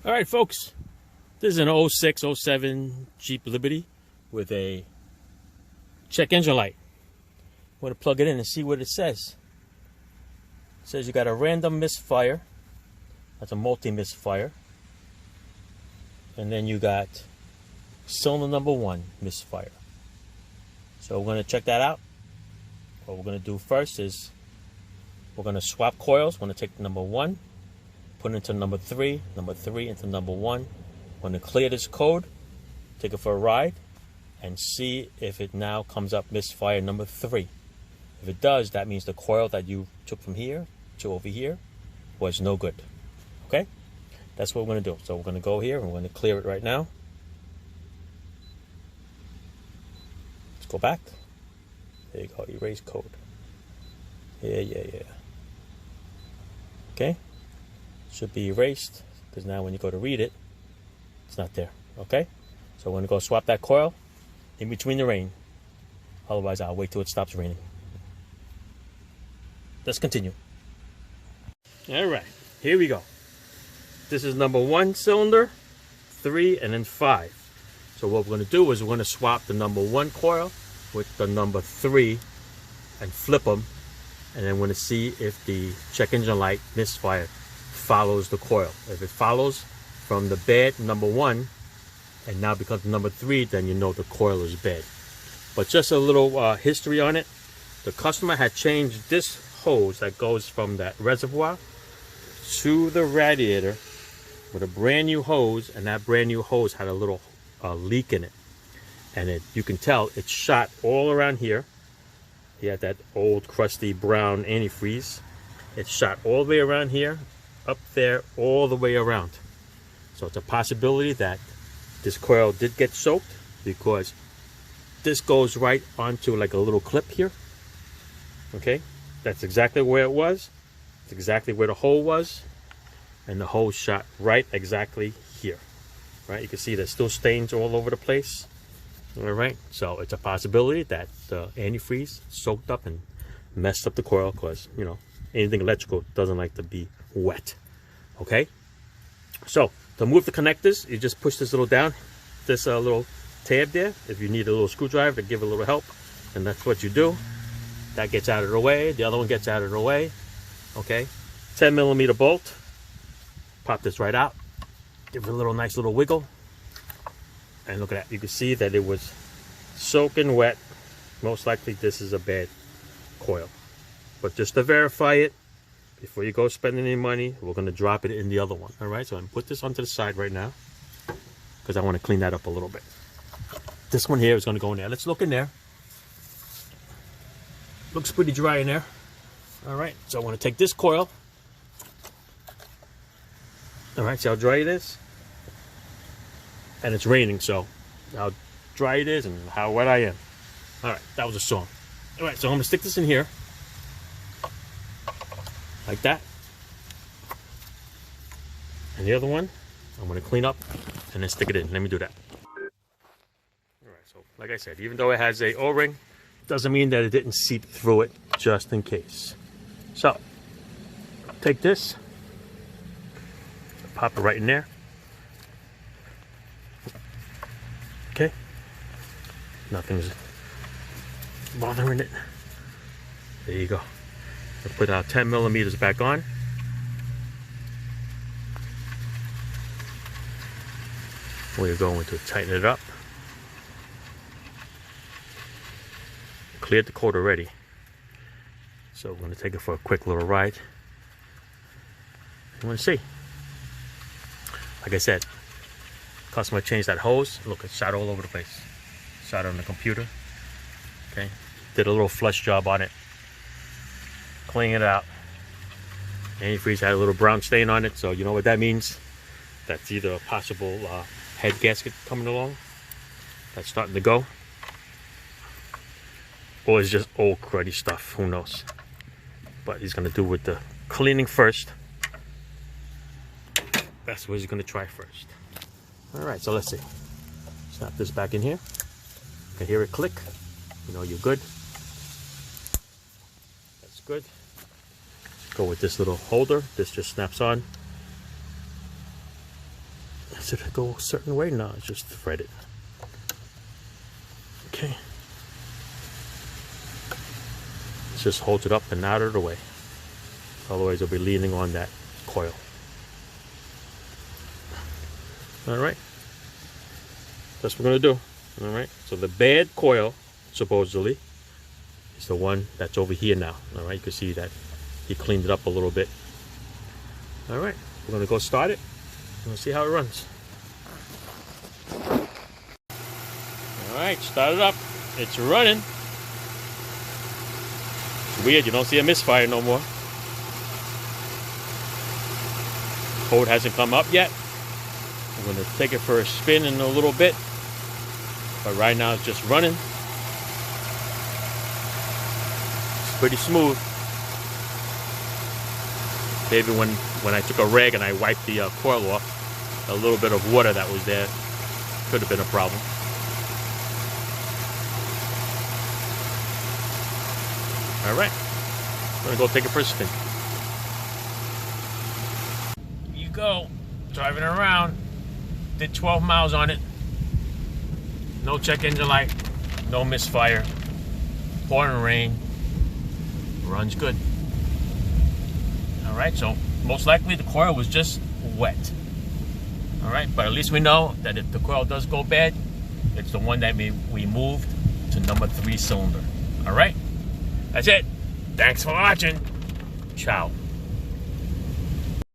All right, folks, this is an 06, 07 Jeep Liberty with a check engine light. I'm going to plug it in and see what it says. It says you got a random misfire. That's a multi-misfire. And then you got cylinder number 1 misfire. So we're going to check that out. What we're going to do first is we're going to swap coils. We're going to take number 1, put it into number 3 into number 1. We're going to clear this code, take it for a ride, and see if it now comes up misfire number 3. If it does, that means the coil that you took from here to over here was no good. Okay? That's what we're going to do. So we're going to go here and we're going to clear it right now. Let's go back. There you go, erase code. Yeah. Okay? Should be erased, because now when you go to read it, it's not there. Okay? So we're going to go swap that coil in between the rain. Otherwise, I'll wait till it stops raining. Let's continue. Alright, here we go. This is number 1 cylinder, 3, and then 5. So what we're going to do is we're going to swap the number 1 coil with the number 3 and flip them. And then we're going to see if the check engine light misfire follows the coil. If it follows from the bad number 1 and now becomes number 3, then you know the coil is bad. But just a little history on it. The customer had changed this hose that goes from that reservoir to the radiator with a brand new hose, and that brand new hose had a little leak in it, and you can tell it shot all around here. He had that old crusty brown antifreeze. It shot all the way around here, up there, all the way around. So it's a possibility that this coil did get soaked, because this goes right onto like a little clip here. Okay, that's exactly where it was. It's exactly where the hole was, and the hose shot right exactly here. Right, you can see there's still stains all over the place. All right, so it's a possibility that the antifreeze soaked up and messed up the coil, because you know anything electrical doesn't like to be wet. Okay, so to move the connectors, you just push this little down, this little tab there. If you need a little screwdriver to give a little help, and that's what you do. That gets out of the way. The other one gets out of the way. Okay, 10mm bolt. Pop this right out. Give it a little nice little wiggle. And look at that. You can see that it was soaking wet. Most likely this is a bad coil. But just to verify it, before you go spend any money, we're going to drop it in the other one. Alright, so I'm going to put this onto the side right now, because I want to clean that up a little bit. This one here is going to go in there. Let's look in there. Looks pretty dry in there. Alright, so I want to take this coil. Alright, see how dry it is? And it's raining, so how dry it is and how wet I am. Alright, that was a song. Alright, so I'm going to stick this in here. Like that. And the other one, I'm going to clean up and then stick it in. Let me do that. Alright, so like I said, even though it has a O-ring, doesn't mean that it didn't seep through it, just in case. So, take this, pop it right in there. Okay, nothing's bothering it. There you go. We'll put our 10mm back on. We're going to tighten it up. Cleared the code already, so we're going to take it for a quick little ride. You want to see? Like I said, customer changed that hose. Look, it shot all over the place. Shot on the computer. Okay, did a little flush job on it, cleaning it out. Antifreeze had a little brown stain on it, so you know what that means. That's either a possible head gasket coming along that's starting to go, or it's just old cruddy stuff, who knows. But he's going to do with the cleaning first. That's what he's going to try first. Alright, so let's see. Snap this back in here. You can hear it click. You know you're good. That's good. Go with this little holder. This just snaps on. Does it go a certain way? No, it's just threaded. Okay. It just holds it up and out of the way. Otherwise, it'll be leaning on that coil. Alright. That's what we're going to do. Alright. So the bad coil, supposedly, is the one that's over here now. Alright. You can see that he cleaned it up a little bit. Alright. We're going to go start it. We'll see how it runs. Alright. Start it up. It's running. It's weird. You don't see a misfire no more. Code hasn't come up yet. I'm going to take it for a spin in a little bit, but right now it's just running. It's pretty smooth. Maybe when I took a rag and I wiped the coil off, a little bit of water that was there could have been a problem. All right, I'm going to go take it for a spin. Here you go, driving around. Did 12 miles on it. No check engine light. No misfire. Pouring rain. Runs good. Alright, so most likely the coil was just wet. Alright, but at least we know that if the coil does go bad, it's the one that we moved to number 3 cylinder. Alright? That's it. Thanks for watching. Ciao.